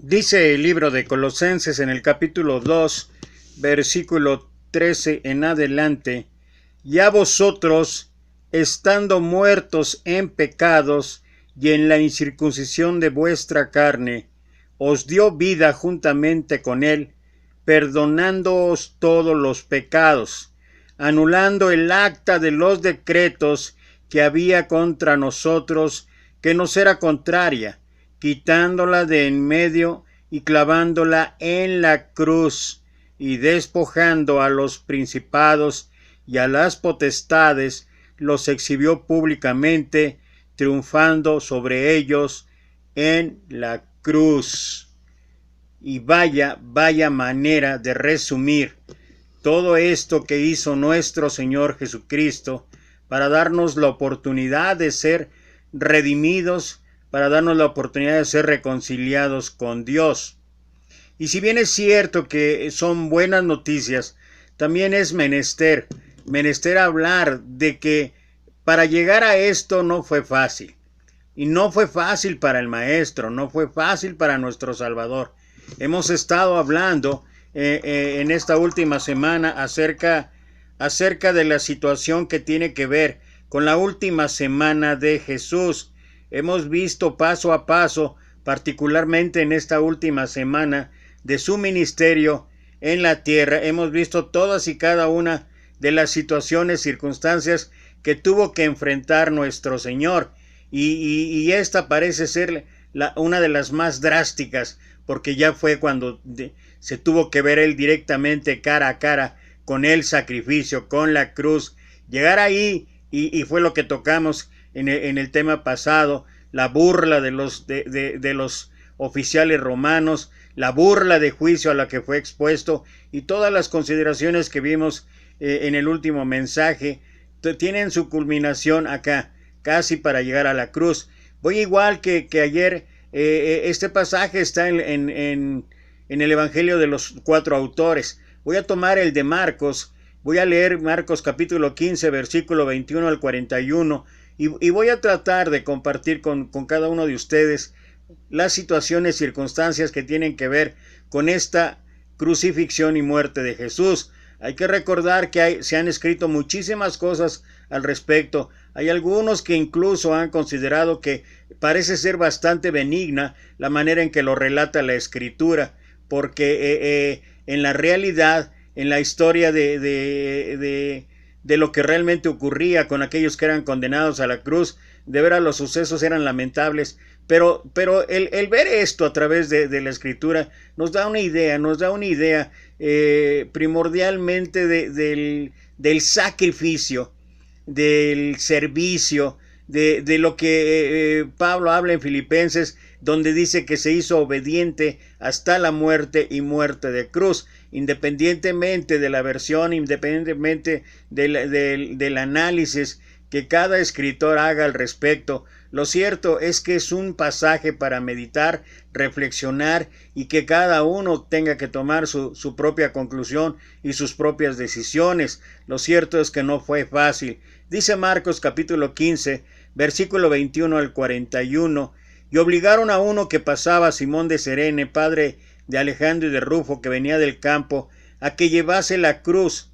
Dice el libro de Colosenses en el capítulo 2, versículo 13 en adelante: y a vosotros, estando muertos en pecados y en la incircuncisión de vuestra carne, os dio vida juntamente con él, perdonándoos todos los pecados, anulando el acta de los decretos que había contra nosotros, que nos era contraria, quitándola de en medio y clavándola en la cruz, y despojando a los principados y a las potestades, los exhibió públicamente, triunfando sobre ellos en la cruz. Y vaya manera de resumir todo esto que hizo nuestro Señor Jesucristo para darnos la oportunidad de ser redimidos, para darnos la oportunidad de ser reconciliados con Dios. Y si bien es cierto que son buenas noticias, también es menester hablar de que para llegar a esto no fue fácil. Y no fue fácil para el Maestro, no fue fácil para nuestro Salvador. Hemos estado hablando en esta última semana acerca de la situación que tiene que ver con la última semana de Jesús. Hemos visto paso a paso, particularmente en esta última semana de su ministerio en la tierra, hemos visto todas y cada una de las situaciones, circunstancias que tuvo que enfrentar nuestro Señor. Y esta parece ser una de las más drásticas, porque ya fue cuando se tuvo que ver él directamente cara a cara con el sacrificio, con la cruz. Llegar ahí, y fue lo que tocamos en el tema pasado, la burla de los oficiales romanos, la burla de juicio a la que fue expuesto, y todas las consideraciones que vimos en el último mensaje tienen su culminación acá, casi para llegar a la cruz. Voy igual que ayer. Este pasaje está en el Evangelio de los 4 autores. Voy a tomar el de Marcos. Voy a leer Marcos capítulo 15, versículo 21 al 41, y voy a tratar de compartir con cada uno de ustedes las situaciones, circunstancias que tienen que ver con esta crucifixión y muerte de Jesús. Hay que recordar que se han escrito muchísimas cosas al respecto. Hay algunos que incluso han considerado que parece ser bastante benigna la manera en que lo relata la Escritura, porque en la realidad, en la historia de lo que realmente ocurría con aquellos que eran condenados a la cruz, de veras los sucesos eran lamentables, pero el ver esto a través de la Escritura nos da una idea primordialmente del sacrificio, del servicio, de lo que Pablo habla en Filipenses, donde dice que se hizo obediente hasta la muerte y muerte de cruz. Independientemente de la versión, independientemente del análisis que cada escritor haga al respecto, lo cierto es que es un pasaje para meditar, reflexionar, y que cada uno tenga que tomar su propia conclusión y sus propias decisiones. Lo cierto es que no fue fácil. Dice Marcos capítulo 15, versículo 21 al 41, y obligaron a uno que pasaba, Simón de Cirene, padre de Alejandro y de Rufo, que venía del campo, a que llevase la cruz,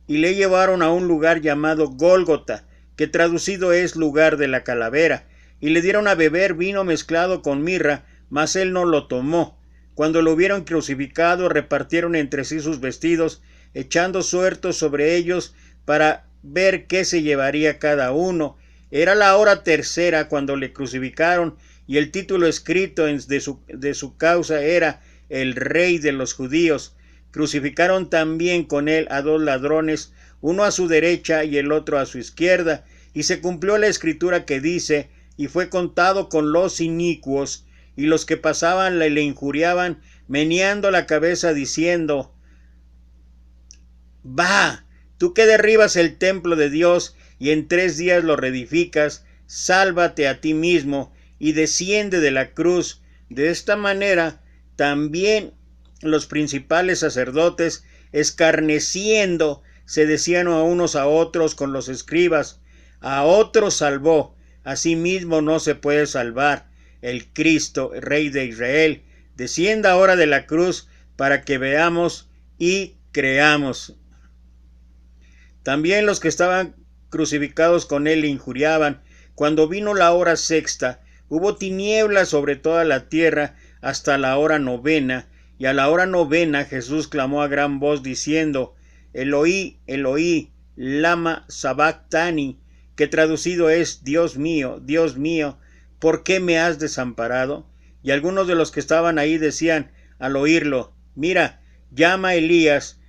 y le llevaron a un lugar llamado Gólgota, que traducido es lugar de la calavera, y le dieron a beber vino mezclado con mirra, mas él no lo tomó. Cuando lo hubieron crucificado, repartieron entre sí sus vestidos, echando suertos sobre ellos para ver qué se llevaría cada uno. Era la hora tercera cuando le crucificaron, y el título escrito de su causa era el Rey de los Judíos. Crucificaron también con él a 2 ladrones, uno a su derecha y el otro a su izquierda, y se cumplió la escritura que dice: y fue contado con los inicuos, y los que pasaban le injuriaban, meneando la cabeza, diciendo: va, tú que derribas el templo de Dios y en 3 días lo reedificas, sálvate a ti mismo y desciende de la cruz. De esta manera también los principales sacerdotes, escarneciendo, se decían a unos a otros con los escribas: a otros salvó, a sí mismo no se puede salvar. El Cristo, Rey de Israel, descienda ahora de la cruz para que veamos y creamos. También los que estaban crucificados con él le injuriaban. Cuando vino la hora sexta, hubo tinieblas sobre toda la tierra hasta la hora novena, y a la hora novena Jesús clamó a gran voz diciendo: Eloí, Eloí, lama sabactani, que traducido es: Dios mío, ¿por qué me has desamparado? Y algunos de los que estaban ahí decían al oírlo: Mira, llama a Elías.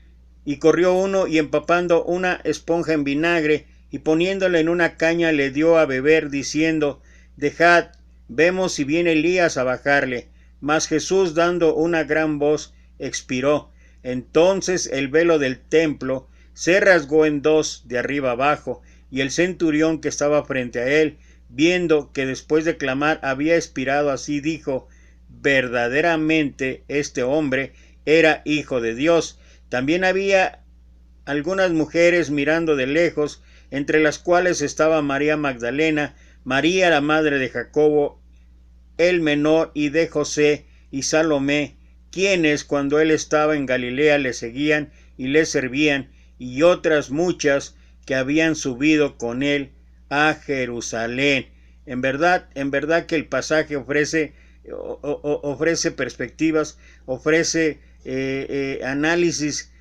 Y corrió uno, y empapando una esponja en vinagre y poniéndola en una caña le dio a beber, diciendo: Dejad, vemos si viene Elías a bajarle. Mas Jesús, dando una gran voz, expiró. Entonces el velo del templo se rasgó en dos de arriba abajo, y el centurión que estaba frente a él, viendo que después de clamar había expirado así, dijo: verdaderamente este hombre era hijo de Dios. También había algunas mujeres mirando de lejos, entre las cuales estaba María Magdalena, María la madre de Jacobo el menor y de José, y Salomé, quienes cuando él estaba en Galilea le seguían y le servían, y otras muchas que habían subido con él a Jerusalén. En verdad que el pasaje ofrece perspectivas, ofrece análisis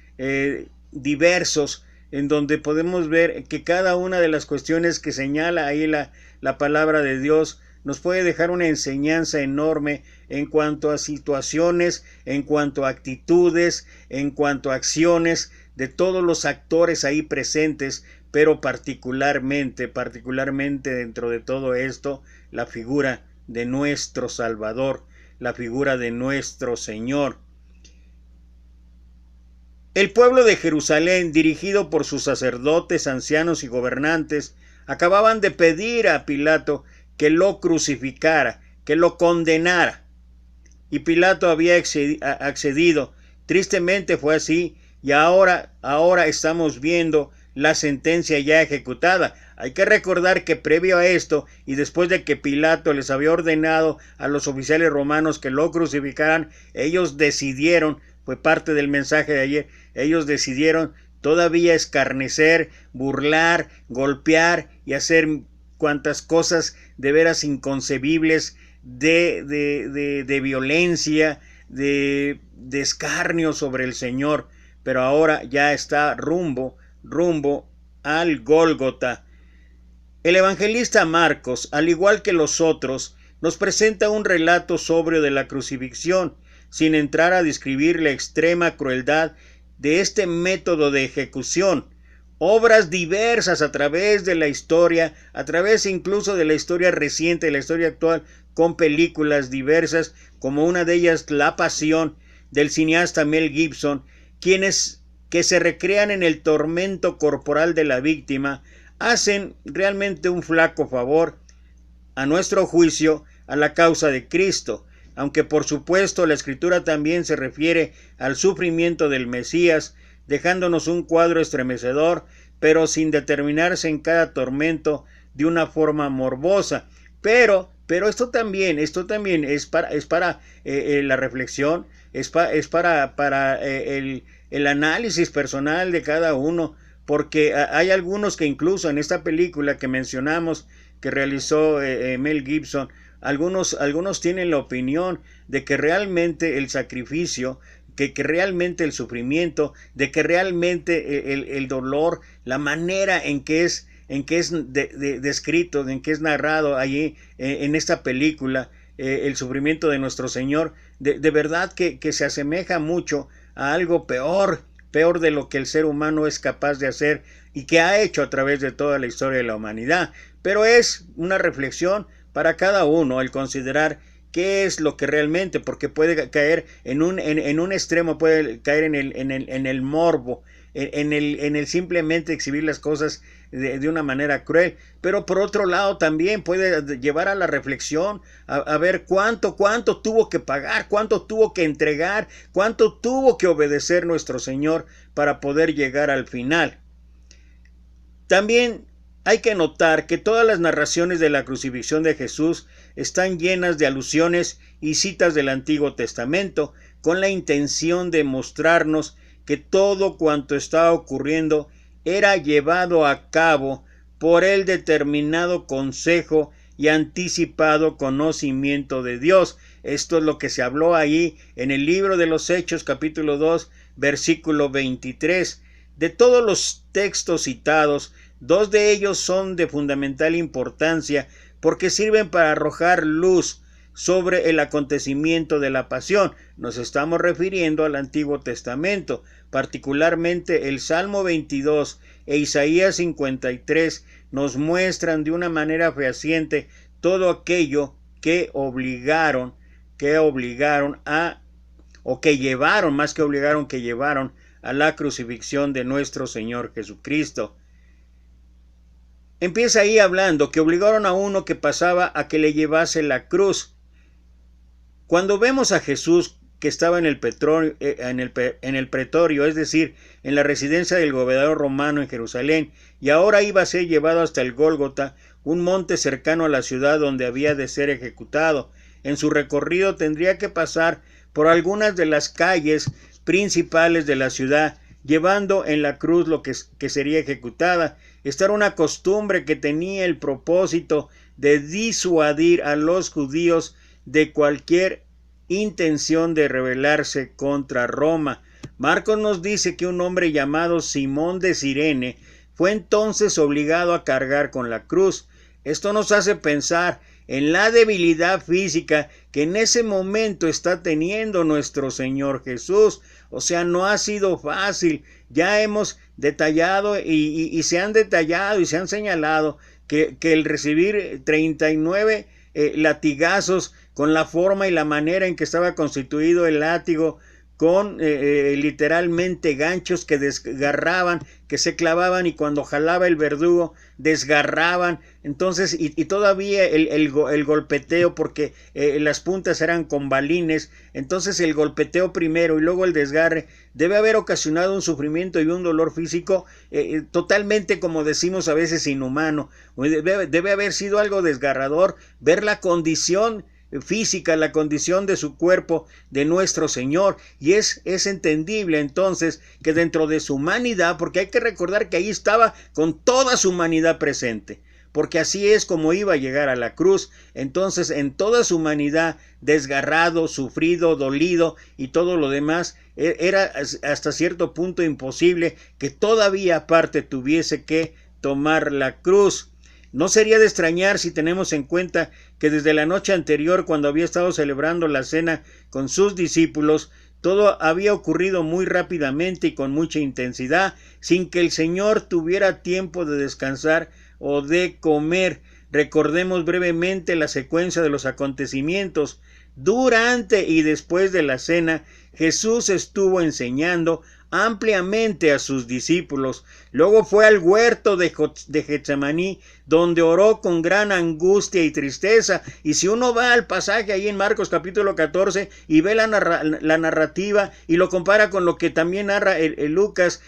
diversos, en donde podemos ver que cada una de las cuestiones que señala ahí la palabra de Dios nos puede dejar una enseñanza enorme en cuanto a situaciones, en cuanto a actitudes, en cuanto a acciones de todos los actores ahí presentes, pero particularmente dentro de todo esto, la figura de nuestro Salvador, la figura de nuestro Señor. El pueblo de Jerusalén, dirigido por sus sacerdotes, ancianos y gobernantes, acababan de pedir a Pilato que lo crucificara, que lo condenara. Y Pilato había accedido. Tristemente fue así, y ahora estamos viendo la sentencia ya ejecutada. Hay que recordar que previo a esto, y después de que Pilato les había ordenado a los oficiales romanos que lo crucificaran, ellos decidieron, fue parte del mensaje de ayer, ellos decidieron todavía escarnecer, burlar, golpear y hacer cuantas cosas de veras inconcebibles de violencia, de escarnio sobre el Señor. Pero ahora ya está rumbo al Gólgota. El evangelista Marcos, al igual que los otros, nos presenta un relato sobrio de la crucifixión, sin entrar a describir la extrema crueldad de este método de ejecución. Obras diversas a través de la historia, a través incluso de la historia reciente, de la historia actual, con películas diversas, como una de ellas La Pasión, del cineasta Mel Gibson, quienes que se recrean en el tormento corporal de la víctima, hacen realmente un flaco favor, a nuestro juicio, a la causa de Cristo, aunque por supuesto la Escritura también se refiere al sufrimiento del Mesías, dejándonos un cuadro estremecedor, pero sin determinarse en cada tormento de una forma morbosa. Pero esto también es para la reflexión, es para el análisis personal de cada uno, porque hay algunos que incluso en esta película que mencionamos, que realizó Mel Gibson, algunos tienen la opinión de que realmente el sacrificio, que realmente el sufrimiento, de que realmente el dolor, la manera en que es descrito, en que es narrado allí en esta película, el sufrimiento de nuestro Señor, de verdad que se asemeja mucho a algo peor de lo que el ser humano es capaz de hacer y que ha hecho a través de toda la historia de la humanidad. Pero es una reflexión para cada uno el considerar qué es lo que realmente, porque puede caer en un extremo, puede caer en el morbo, en el simplemente exhibir las cosas de una manera cruel, pero por otro lado también puede llevar a la reflexión, a ver cuánto tuvo que pagar, cuánto tuvo que entregar, cuánto tuvo que obedecer nuestro Señor para poder llegar al final. También Hay que notar que todas las narraciones de la crucifixión de Jesús están llenas de alusiones y citas del Antiguo Testamento, con la intención de mostrarnos que todo cuanto estaba ocurriendo era llevado a cabo por el determinado consejo y anticipado conocimiento de Dios. Esto es lo que se habló ahí en el libro de los Hechos, capítulo 2, versículo 23. De todos los textos citados, 2 de ellos son de fundamental importancia porque sirven para arrojar luz sobre el acontecimiento de la pasión. Nos estamos refiriendo al Antiguo Testamento, particularmente el Salmo 22 e Isaías 53 nos muestran de una manera fehaciente todo aquello que llevaron a la crucifixión de nuestro Señor Jesucristo. Empieza ahí hablando que obligaron a uno que pasaba a que le llevase la cruz. Cuando vemos a Jesús que estaba en el pretorio, es decir, en la residencia del gobernador romano en Jerusalén, y ahora iba a ser llevado hasta el Gólgota, un monte cercano a la ciudad donde había de ser ejecutado. En su recorrido tendría que pasar por algunas de las calles principales de la ciudad, llevando en la cruz lo que sería ejecutada. Esta era una costumbre que tenía el propósito de disuadir a los judíos de cualquier intención de rebelarse contra Roma. Marcos nos dice que un hombre llamado Simón de Cirene fue entonces obligado a cargar con la cruz. Esto nos hace pensar en la debilidad física que en ese momento está teniendo nuestro Señor Jesús. O sea, no ha sido fácil. Ya hemos detallado y se han detallado y se han señalado que el recibir 39 latigazos con la forma y la manera en que estaba constituido el látigo, con literalmente ganchos que desgarraban, que se clavaban, y cuando jalaba el verdugo desgarraban. Entonces, y todavía el golpeteo, porque las puntas eran con balines. Entonces el golpeteo primero y luego el desgarre debe haber ocasionado un sufrimiento y un dolor físico totalmente, como decimos a veces, inhumano. Debe haber sido algo desgarrador ver la condición física, la condición de su cuerpo, de nuestro Señor, y es entendible entonces que dentro de su humanidad, porque hay que recordar que ahí estaba con toda su humanidad presente, porque así es como iba a llegar a la cruz. Entonces, en toda su humanidad, desgarrado, sufrido, dolido y todo lo demás, era hasta cierto punto imposible que todavía aparte tuviese que tomar la cruz. No sería de extrañar si tenemos en cuenta que desde la noche anterior, cuando había estado celebrando la cena con sus discípulos, todo había ocurrido muy rápidamente y con mucha intensidad, sin que el Señor tuviera tiempo de descansar o de comer. Recordemos brevemente la secuencia de los acontecimientos. Durante y después de la cena, Jesús estuvo enseñando ampliamente a sus discípulos. Luego fue al huerto de Getsemaní, donde oró con gran angustia y tristeza. Y si uno va al pasaje ahí en Marcos capítulo 14 y ve la narrativa y lo compara con lo que también narra Lucas,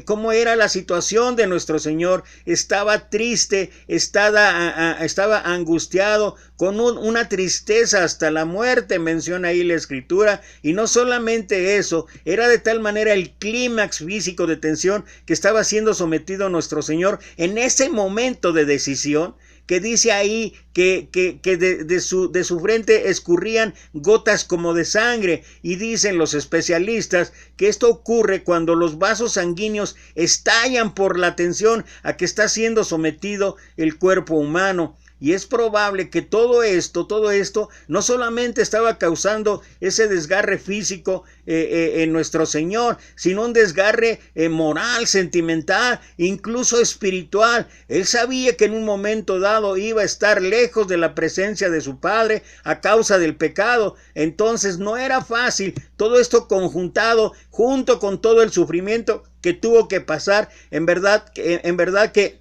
cómo era la situación de nuestro Señor, estaba triste, estaba angustiado, con una tristeza hasta la muerte, menciona ahí la Escritura. Y no solamente eso, era de tal manera el clímax físico de tensión que estaba siendo sometido nuestro Señor en ese momento de decisión, que dice ahí que de su frente escurrían gotas como de sangre. Y dicen los especialistas que esto ocurre cuando los vasos sanguíneos estallan por la tensión a que está siendo sometido el cuerpo humano. Y es probable que todo esto no solamente estaba causando ese desgarre físico en nuestro Señor, sino un desgarre moral, sentimental, incluso espiritual. Él sabía que en un momento dado iba a estar lejos de la presencia de su Padre a causa del pecado. Entonces no era fácil todo esto conjuntado junto con todo el sufrimiento que tuvo que pasar. En verdad que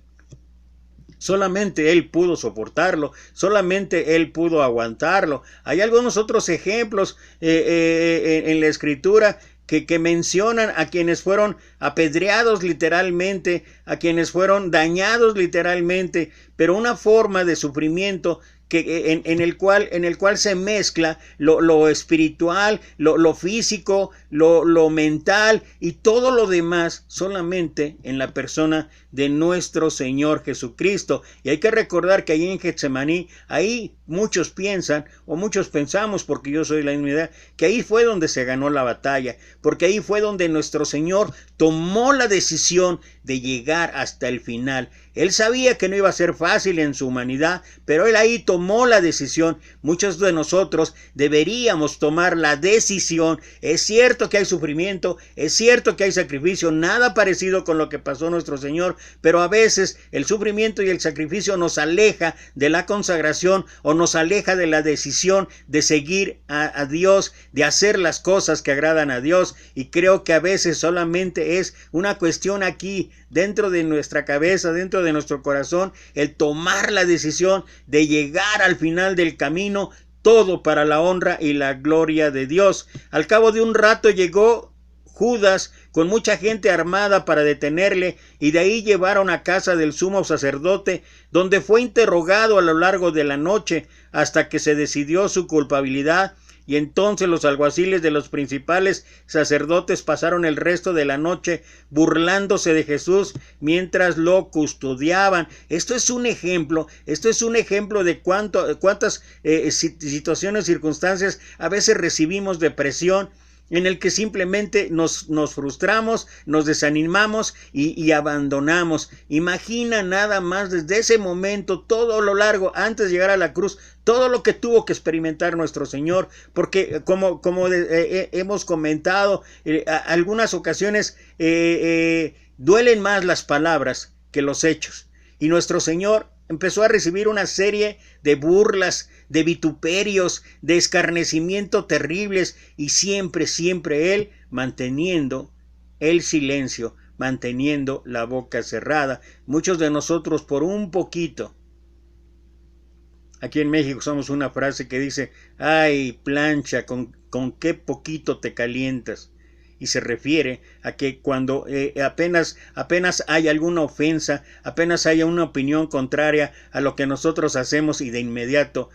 solamente Él pudo soportarlo, solamente Él pudo aguantarlo. Hay algunos otros ejemplos en la Escritura que mencionan a quienes fueron apedreados literalmente, a quienes fueron dañados literalmente, pero una forma de sufrimiento en el cual se mezcla lo espiritual, lo físico, lo mental y todo lo demás solamente en la persona de nuestro Señor Jesucristo. Y hay que recordar que ahí en Getsemaní, ahí muchos piensan, o muchos pensamos, porque yo soy la misma idea, que ahí fue donde se ganó la batalla, porque ahí fue donde nuestro Señor tomó la decisión de llegar hasta el final. Él sabía que no iba a ser fácil en su humanidad, pero Él ahí tomó la decisión. Muchos de nosotros deberíamos tomar la decisión. Es cierto que hay sufrimiento, es cierto que hay sacrificio, nada parecido con lo que pasó nuestro Señor, pero a veces el sufrimiento y el sacrificio nos aleja de la consagración o nos aleja de la decisión de seguir a Dios, de hacer las cosas que agradan a Dios. Y creo que a veces solamente es una cuestión aquí dentro de nuestra cabeza, dentro de nuestro corazón, el tomar la decisión de llegar al final del camino, todo para la honra y la gloria de Dios. Al cabo de un rato llegó Judas con mucha gente armada para detenerle, y de ahí llevaron a casa del sumo sacerdote, donde fue interrogado a lo largo de la noche hasta que se decidió su culpabilidad. Y entonces los alguaciles de los principales sacerdotes pasaron el resto de la noche burlándose de Jesús mientras lo custodiaban. Esto es un ejemplo de cuántas situaciones, circunstancias a veces recibimos depresión, en el que simplemente nos frustramos, nos desanimamos y abandonamos. Imagina nada más desde ese momento, todo lo largo, antes de llegar a la cruz, todo lo que tuvo que experimentar nuestro Señor, porque como hemos comentado, algunas ocasiones duelen más las palabras que los hechos. Y nuestro Señor empezó a recibir una serie de burlas, de vituperios, de escarnecimiento terribles, y siempre Él manteniendo el silencio, manteniendo la boca cerrada. Muchos de nosotros por un poquito, aquí en México usamos una frase que dice: ay, plancha, con qué poquito te calientas. Y se refiere a que cuando apenas hay alguna ofensa, apenas haya una opinión contraria a lo que nosotros hacemos, y de inmediato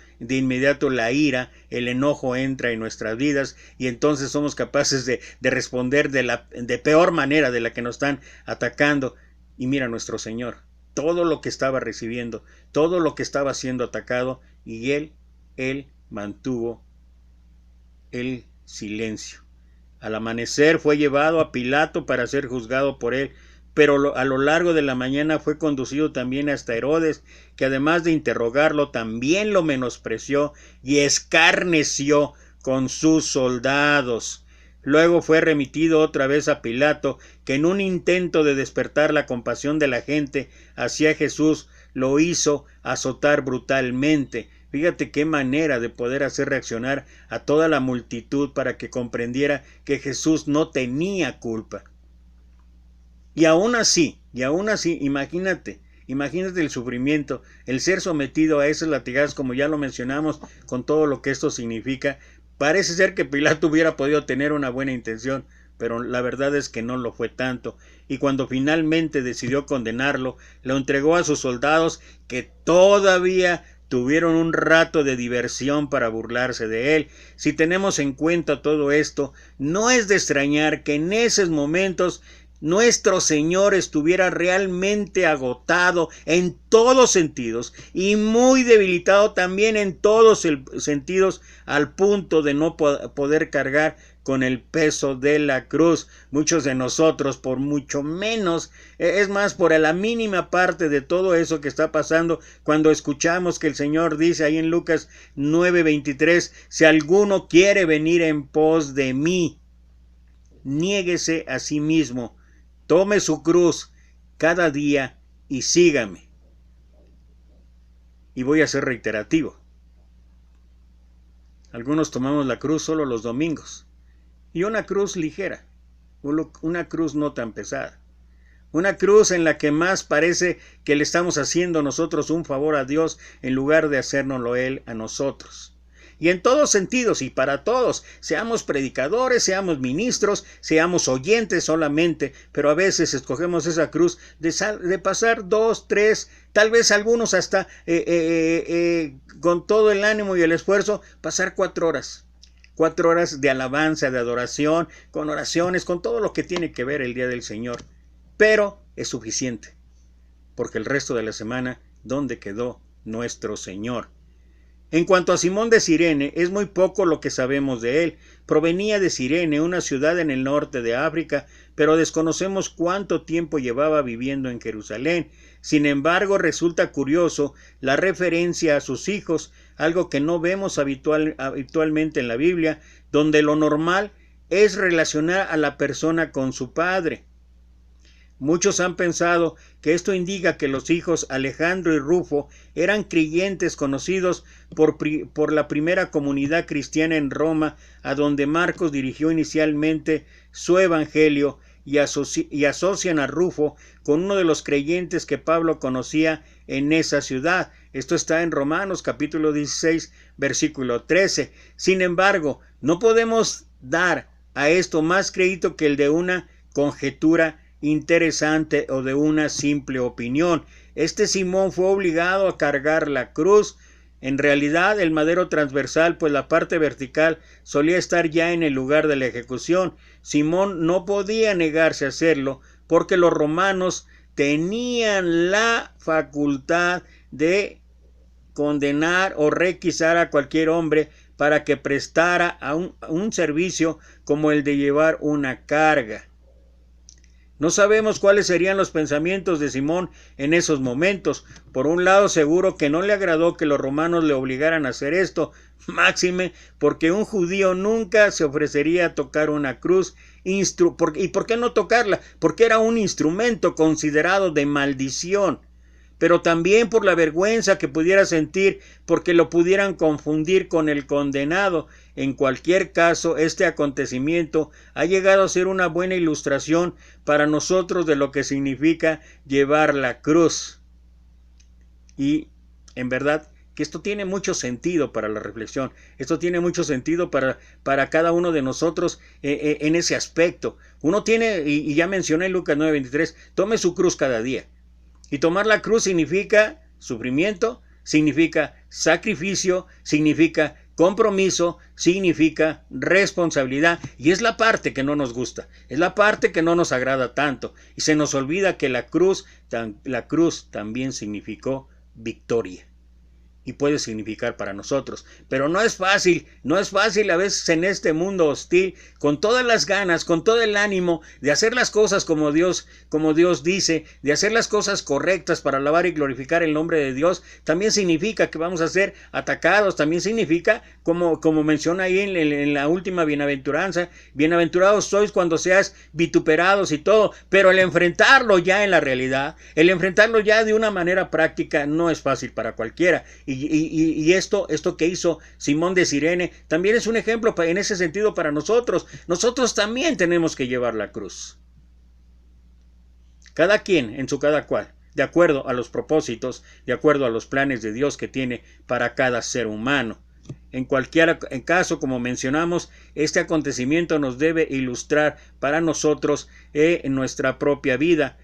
la ira, el enojo entra en nuestras vidas, y entonces somos capaces de responder de peor manera de la que nos están atacando. Y mira nuestro Señor, todo lo que estaba recibiendo, todo lo que estaba siendo atacado, y Él mantuvo el silencio. Al amanecer fue llevado a Pilato para ser juzgado por él, pero a lo largo de la mañana fue conducido también hasta Herodes, que además de interrogarlo también lo menospreció y escarneció con sus soldados. Luego fue remitido otra vez a Pilato, que en un intento de despertar la compasión de la gente hacia Jesús lo hizo azotar brutalmente. Fíjate qué manera de poder hacer reaccionar a toda la multitud para que comprendiera que Jesús no tenía culpa. Y aún así, imagínate el sufrimiento, el ser sometido a esos latigazos, como ya lo mencionamos, con todo lo que esto significa. Parece ser que Pilato hubiera podido tener una buena intención, pero la verdad es que no lo fue tanto. Y cuando finalmente decidió condenarlo, lo entregó a sus soldados, que todavía tuvieron un rato de diversión para burlarse de él. Si tenemos en cuenta todo esto, no es de extrañar que en esos momentos nuestro Señor estuviera realmente agotado en todos sentidos y muy debilitado también en todos sentidos, al punto de no poder cargar con el peso de la cruz. Muchos de nosotros, por mucho menos, es más, por la mínima parte de todo eso que está pasando, cuando escuchamos que el Señor dice ahí en Lucas 9:23, si alguno quiere venir en pos de mí, niéguese a sí mismo, tome su cruz cada día y sígame. Y voy a ser reiterativo. Algunos tomamos la cruz solo los domingos, y una cruz ligera, una cruz no tan pesada, una cruz en la que más parece que le estamos haciendo nosotros un favor a Dios en lugar de hacérnoslo Él a nosotros. y en todos sentidos y para todos, seamos predicadores, seamos ministros, seamos oyentes solamente, pero a veces escogemos esa cruz de pasar 2, 3, tal vez algunos hasta con todo el ánimo y el esfuerzo, pasar 4 horas. 4 horas de alabanza, de adoración, con oraciones, con todo lo que tiene que ver el día del Señor. Pero es suficiente, porque el resto de la semana, ¿dónde quedó nuestro Señor? En cuanto a Simón de Cirene, es muy poco lo que sabemos de él. Provenía de Cirene, una ciudad en el norte de África, pero desconocemos cuánto tiempo llevaba viviendo en Jerusalén. Sin embargo, resulta curioso la referencia a sus hijos, algo que no vemos habitualmente en la Biblia, donde lo normal es relacionar a la persona con su padre. Muchos han pensado que esto indica que los hijos Alejandro y Rufo eran creyentes conocidos por la primera comunidad cristiana en Roma, a donde Marcos dirigió inicialmente su evangelio, y asocian a Rufo con uno de los creyentes que Pablo conocía en esa ciudad. Esto está en Romanos capítulo 16, versículo 13. Sin embargo, no podemos dar a esto más crédito que el de una conjetura interesante o de una simple opinión. Este Simón fue obligado a cargar la cruz. En realidad, el madero transversal, pues la parte vertical solía estar ya en el lugar de la ejecución. Simón no podía negarse a hacerlo, porque los romanos tenían la facultad de condenar o requisar a cualquier hombre para que prestara a un servicio como el de llevar una carga. No sabemos cuáles serían los pensamientos de Simón en esos momentos. Por un lado, seguro que no le agradó que los romanos le obligaran a hacer esto, máxime porque un judío nunca se ofrecería a tocar una cruz. ¿Y por qué no tocarla? Porque era un instrumento considerado de maldición. Pero también por la vergüenza que pudiera sentir porque lo pudieran confundir con el condenado. En cualquier caso, este acontecimiento ha llegado a ser una buena ilustración para nosotros de lo que significa llevar la cruz. Y en verdad que esto tiene mucho sentido para la reflexión, esto tiene mucho sentido para cada uno de nosotros en ese aspecto. Uno tiene, y ya mencioné Lucas 9:23, tome su cruz cada día. Y tomar la cruz significa sufrimiento, significa sacrificio, significa compromiso, significa responsabilidad. Y es la parte que no nos gusta, es la parte que no nos agrada tanto. Y se nos olvida que la cruz también significó victoria. Y puede significar para nosotros, pero no es fácil a veces en este mundo hostil, con todas las ganas, con todo el ánimo de hacer las cosas como Dios dice, de hacer las cosas correctas para alabar y glorificar el nombre de Dios. También significa que vamos a ser atacados, también significa, como menciona ahí en la última bienaventuranza, bienaventurados sois cuando seas vituperados y todo, pero el enfrentarlo ya en la realidad, el enfrentarlo ya de una manera práctica no es fácil para cualquiera. Y esto que hizo Simón de Cirene también es un ejemplo en ese sentido para nosotros. Nosotros también tenemos que llevar la cruz. Cada quien en su cada cual, de acuerdo a los propósitos, de acuerdo a los planes de Dios que tiene para cada ser humano. En cualquier caso, como mencionamos, este acontecimiento nos debe ilustrar para nosotros en nuestra propia vida.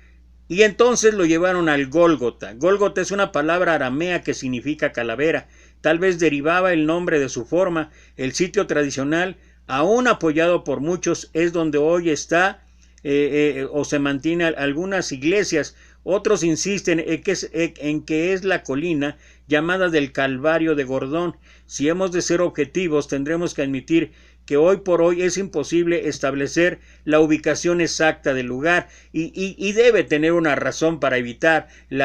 Y entonces lo llevaron al Gólgota. Gólgota es una palabra aramea que significa calavera. Tal vez derivaba el nombre de su forma. El sitio tradicional, aún apoyado por muchos, es donde hoy está o se mantiene algunas iglesias. Otros insisten en que es la colina llamada del Calvario de Gordón. Si hemos de ser objetivos, tendremos que admitir que hoy por hoy es imposible establecer la ubicación exacta del lugar y debe tener una razón para evitar el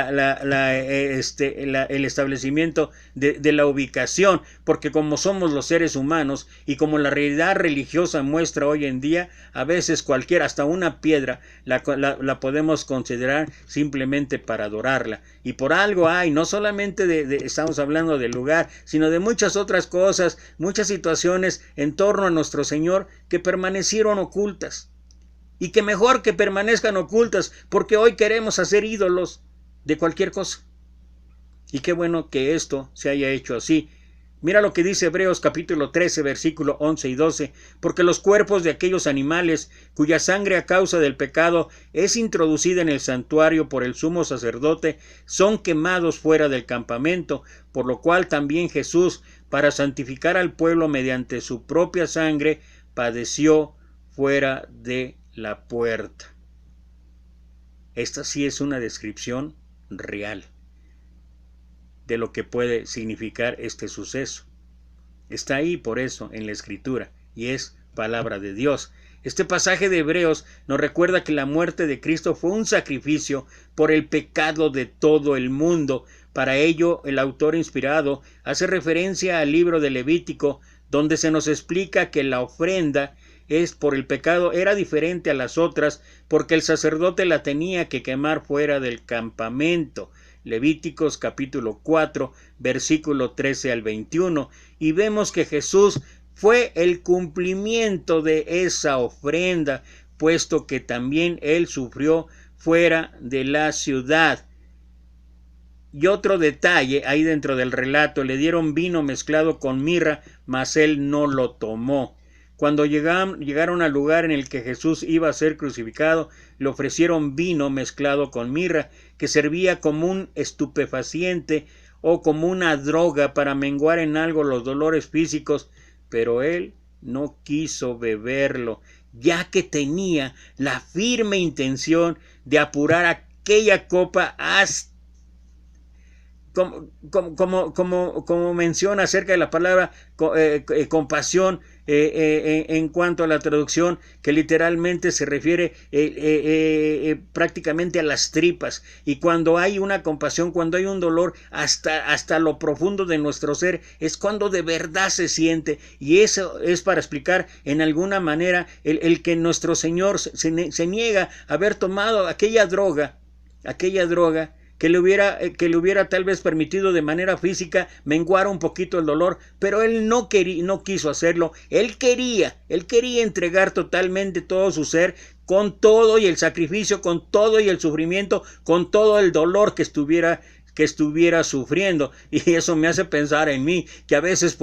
establecimiento de la ubicación, porque como somos los seres humanos y como la realidad religiosa muestra hoy en día, a veces cualquiera, hasta una piedra, la podemos considerar simplemente para adorarla. Y por algo hay, no solamente estamos hablando del lugar, sino de muchas otras cosas, muchas situaciones en torno a nuestro Señor que permanecieron ocultas. Y que mejor que permanezcan ocultas, porque hoy queremos hacer ídolos de cualquier cosa. Y qué bueno que esto se haya hecho así. Mira lo que dice Hebreos capítulo 13, versículo 11 y 12, porque los cuerpos de aquellos animales cuya sangre a causa del pecado es introducida en el santuario por el sumo sacerdote, son quemados fuera del campamento, por lo cual también Jesús, para santificar al pueblo mediante su propia sangre, padeció fuera de la puerta. Esta sí es una descripción real de lo que puede significar este suceso. Está ahí por eso en la Escritura y es palabra de Dios. Este pasaje de Hebreos nos recuerda que la muerte de Cristo fue un sacrificio por el pecado de todo el mundo. Para ello, el autor inspirado hace referencia al libro de Levítico, donde se nos explica que la ofrenda por el pecado era diferente a las otras porque el sacerdote la tenía que quemar fuera del campamento. Levíticos capítulo 4, versículo 13 al 21, y vemos que Jesús fue el cumplimiento de esa ofrenda, puesto que también él sufrió fuera de la ciudad. Y otro detalle ahí dentro del relato, le dieron vino mezclado con mirra, mas él no lo tomó. Cuando llegaron al lugar en el que Jesús iba a ser crucificado, le ofrecieron vino mezclado con mirra, que servía como un estupefaciente o como una droga para menguar en algo los dolores físicos, pero él no quiso beberlo, ya que tenía la firme intención de apurar aquella copa hasta como menciona acerca de la palabra compasión en cuanto a la traducción, que literalmente se refiere prácticamente a las tripas, y cuando hay una compasión, cuando hay un dolor hasta lo profundo de nuestro ser, es cuando de verdad se siente, y eso es para explicar en alguna manera el que nuestro Señor se niega a haber tomado aquella droga que le hubiera tal vez permitido de manera física menguar un poquito el dolor, pero él no quiso hacerlo. Él quería entregar totalmente todo su ser, con todo y el sacrificio, con todo y el sufrimiento, con todo el dolor que estuviera sufriendo. Y eso me hace pensar en mí, que a veces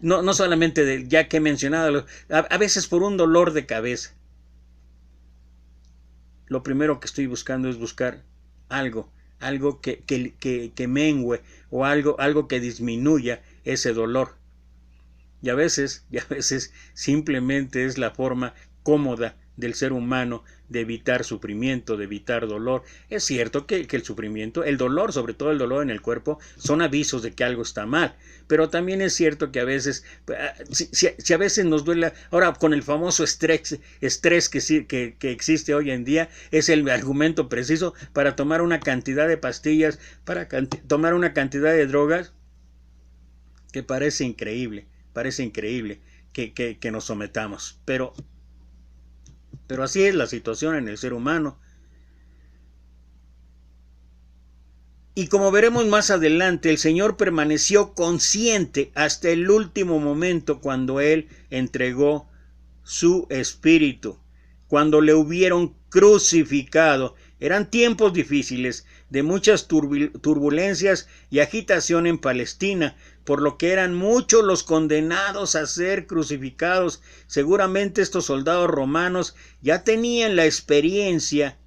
no solamente ya que he mencionado, a veces por un dolor de cabeza, lo primero que estoy buscando es buscar algo que mengue, o algo que disminuya ese dolor. Y a veces simplemente es la forma cómoda del ser humano de evitar sufrimiento, de evitar dolor. Es cierto que el sufrimiento, el dolor, sobre todo el dolor en el cuerpo, son avisos de que algo está mal, pero también es cierto que a veces, si a veces nos duele, ahora con el famoso estrés que existe hoy en día, es el argumento preciso para tomar una cantidad de pastillas, para tomar una cantidad de drogas, que parece increíble que nos sometamos, pero así es la situación en el ser humano. Y como veremos más adelante, el Señor permaneció consciente hasta el último momento cuando Él entregó su espíritu, cuando le hubieron crucificado. Eran tiempos difíciles, de muchas turbulencias y agitación en Palestina, por lo que eran muchos los condenados a ser crucificados. Seguramente estos soldados romanos ya tenían la experiencia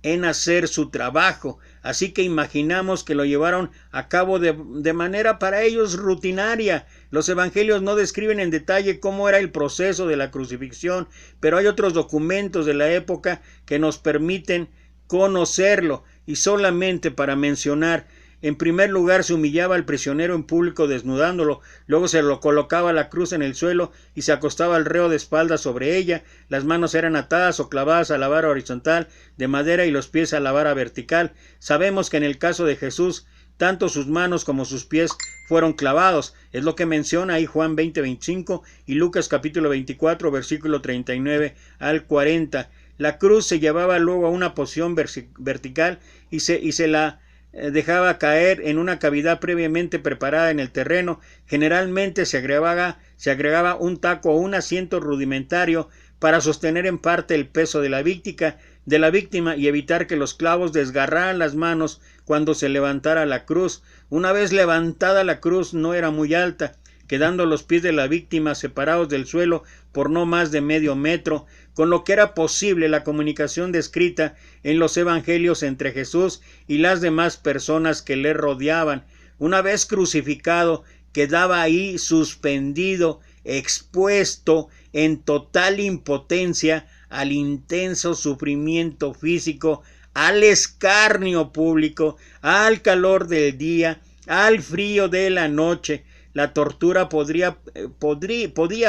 en hacer su trabajo, así que imaginamos que lo llevaron a cabo de manera para ellos rutinaria. Los evangelios no describen en detalle cómo era el proceso de la crucifixión, pero hay otros documentos de la época que nos permiten conocerlo, y solamente para mencionar: en primer lugar, se humillaba al prisionero en público desnudándolo, luego se lo colocaba la cruz en el suelo y se acostaba al reo de espaldas sobre ella. Las manos eran atadas o clavadas a la vara horizontal de madera y los pies a la vara vertical. Sabemos que en el caso de Jesús, tanto sus manos como sus pies fueron clavados. Es lo que menciona ahí Juan 20:25 y Lucas capítulo 24, versículo 39 al 40. La cruz se llevaba luego a una posición vertical y se la dejaba caer en una cavidad previamente preparada en el terreno. Generalmente se agregaba un taco o un asiento rudimentario para sostener en parte el peso de la víctima, de la víctima y evitar que los clavos desgarraran las manos cuando se levantara la cruz. Una vez levantada la cruz no era muy alta, quedando los pies de la víctima separados del suelo por no más de medio metro, con lo que era posible la comunicación descrita en los evangelios entre Jesús y las demás personas que le rodeaban. Una vez crucificado, quedaba ahí suspendido, expuesto en total impotencia al intenso sufrimiento físico, al escarnio público, al calor del día, al frío de la noche. La tortura podía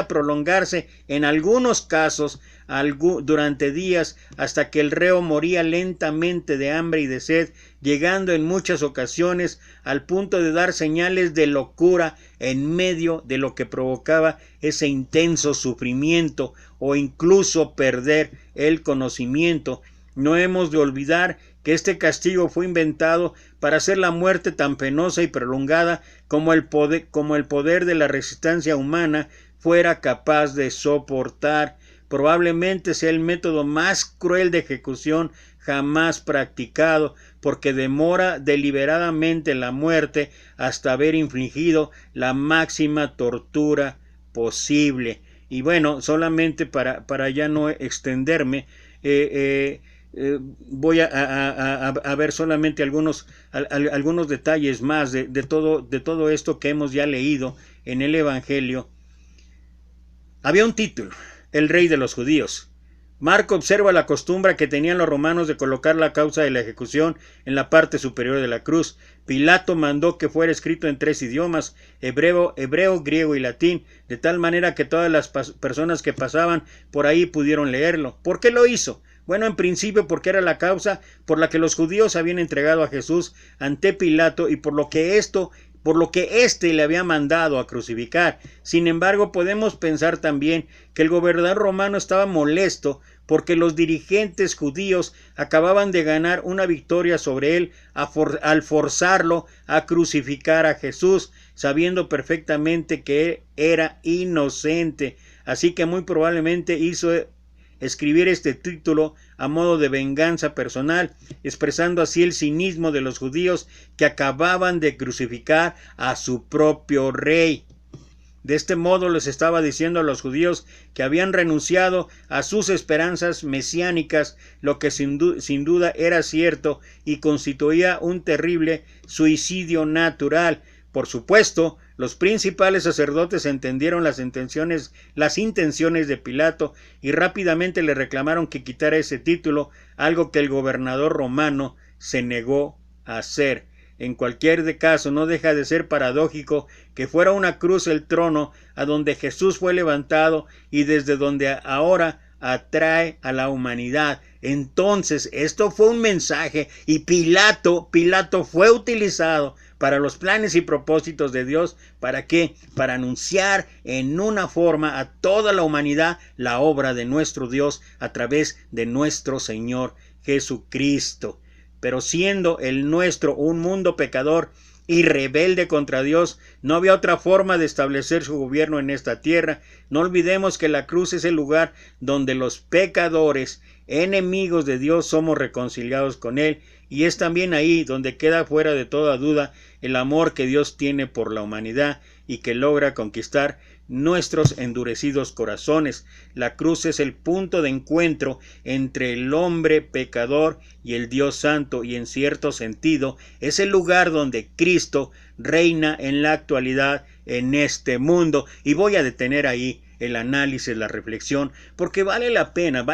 prolongarse en algunos casos durante días hasta que el reo moría lentamente de hambre y de sed, llegando en muchas ocasiones al punto de dar señales de locura en medio de lo que provocaba ese intenso sufrimiento, o incluso perder el conocimiento. No hemos de olvidar que este castigo fue inventado para hacer la muerte tan penosa y prolongada como el poder de la resistencia humana fuera capaz de soportar. Probablemente sea el método más cruel de ejecución jamás practicado, porque demora deliberadamente la muerte hasta haber infligido la máxima tortura posible. Y bueno, solamente para ya no extenderme, voy a ver solamente algunos detalles más de todo esto que hemos ya leído en el Evangelio. Había un título: el Rey de los Judíos. Marco observa la costumbre que tenían los romanos de colocar la causa de la ejecución en la parte superior de la cruz. Pilato mandó que fuera escrito en 3 idiomas, hebreo, griego y latín, de tal manera que todas las personas que pasaban por ahí pudieron leerlo. ¿Por qué lo hizo? Bueno, en principio porque era la causa por la que los judíos habían entregado a Jesús ante Pilato y por lo que éste le había mandado a crucificar. Sin embargo, podemos pensar también que el gobernador romano estaba molesto porque los dirigentes judíos acababan de ganar una victoria sobre él al forzarlo a crucificar a Jesús, sabiendo perfectamente que era inocente. Así que muy probablemente hizo escribir este título a modo de venganza personal, expresando así el cinismo de los judíos que acababan de crucificar a su propio rey. De este modo les estaba diciendo a los judíos que habían renunciado a sus esperanzas mesiánicas, lo que sin duda era cierto y constituía un terrible suicidio natural. Por supuesto, los principales sacerdotes entendieron las intenciones de Pilato y rápidamente le reclamaron que quitara ese título, algo que el gobernador romano se negó a hacer. En cualquier caso, no deja de ser paradójico que fuera una cruz el trono a donde Jesús fue levantado y desde donde ahora atrae a la humanidad. Entonces, esto fue un mensaje y Pilato fue utilizado para los planes y propósitos de Dios. ¿Para qué? Para anunciar en una forma a toda la humanidad la obra de nuestro Dios a través de nuestro Señor Jesucristo. Pero siendo el nuestro un mundo pecador y rebelde contra Dios, no había otra forma de establecer su gobierno en esta tierra. No olvidemos que la cruz es el lugar donde los pecadores, enemigos de Dios, somos reconciliados con Él, y es también ahí donde queda fuera de toda duda el amor que Dios tiene por la humanidad y que logra conquistar nuestros endurecidos corazones. La cruz es el punto de encuentro entre el hombre pecador y el Dios santo, y en cierto sentido es el lugar donde Cristo reina en la actualidad en este mundo. Y voy a detener ahí el análisis, la reflexión, porque vale la pena,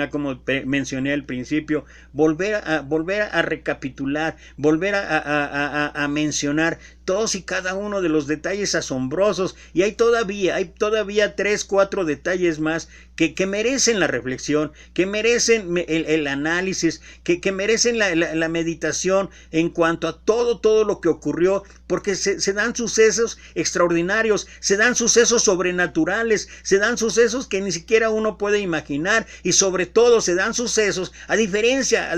como mencioné al principio, volver a recapitular, volver a mencionar todos y cada uno de los detalles asombrosos, y hay todavía 3-4 detalles más que merecen la reflexión, que merecen el análisis, que merecen la meditación en cuanto a todo lo que ocurrió, porque se dan sucesos extraordinarios, se dan sucesos sobrenaturales, se dan sucesos que ni siquiera uno puede imaginar, y sobre todo se dan sucesos a diferencia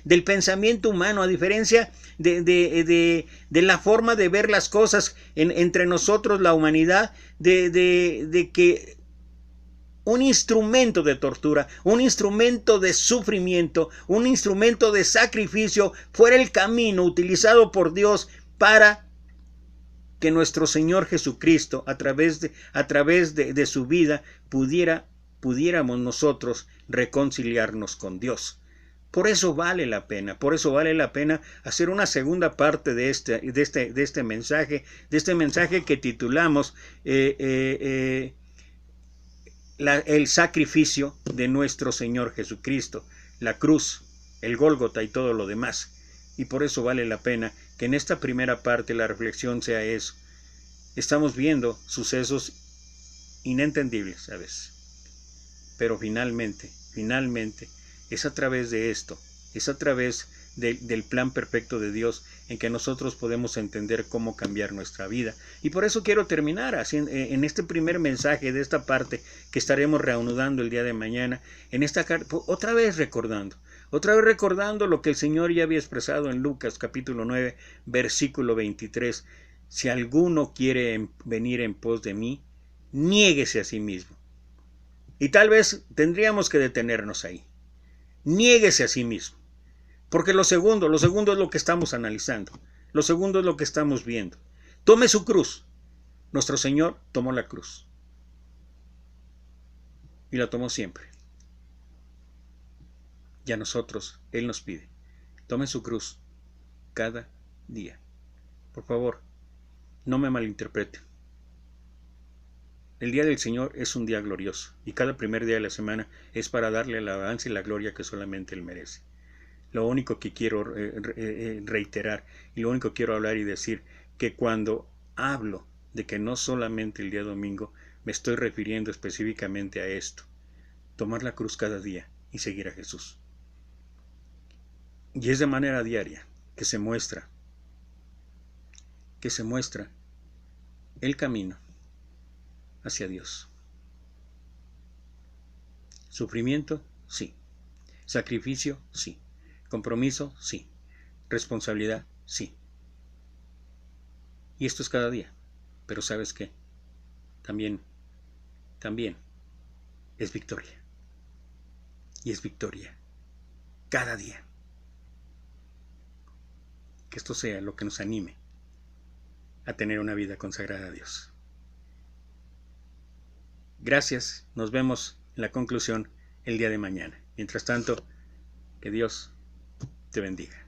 del pensamiento humano, a diferencia de la forma de ver las cosas entre nosotros, la humanidad, de que un instrumento de tortura, un instrumento de sufrimiento, un instrumento de sacrificio, fuera el camino utilizado por Dios para que nuestro Señor Jesucristo, a través de su vida, pudiéramos nosotros reconciliarnos con Dios. Por eso vale la pena hacer una segunda parte de este mensaje que titulamos el sacrificio de nuestro Señor Jesucristo, la cruz, el Gólgota y todo lo demás. Y por eso vale la pena que en esta primera parte la reflexión sea eso. Estamos viendo sucesos inentendibles a veces, pero finalmente, es a través de esto, es a través del plan perfecto de Dios en que nosotros podemos entender cómo cambiar nuestra vida. Y por eso quiero terminar así, en este primer mensaje de esta parte que estaremos reanudando el día de mañana, en esta otra vez recordando lo que el Señor ya había expresado en Lucas capítulo 9, versículo 23. Si alguno quiere venir en pos de mí, niéguese a sí mismo. Y tal vez tendríamos que detenernos ahí. Niéguese a sí mismo. Porque lo segundo es lo que estamos analizando. Lo segundo es lo que estamos viendo. Tome su cruz. Nuestro Señor tomó la cruz. Y la tomó siempre. Y a nosotros, Él nos pide, tome su cruz cada día. Por favor, no me malinterpreten. El día del Señor es un día glorioso y cada primer día de la semana es para darle la alabanza y la gloria que solamente Él merece. Lo único que quiero reiterar y lo único que quiero hablar y decir, que cuando hablo de que no solamente el día domingo, me estoy refiriendo específicamente a esto: tomar la cruz cada día y seguir a Jesús. Y es de manera diaria que se muestra el camino hacia Dios. Sufrimiento, sí. Sacrificio, sí. Compromiso, sí. Responsabilidad, sí. Y esto es cada día. Pero ¿sabes qué? También es victoria. Y es victoria cada día. Que esto sea lo que nos anime a tener una vida consagrada a Dios. Gracias, nos vemos en la conclusión el día de mañana. Mientras tanto, que Dios te bendiga.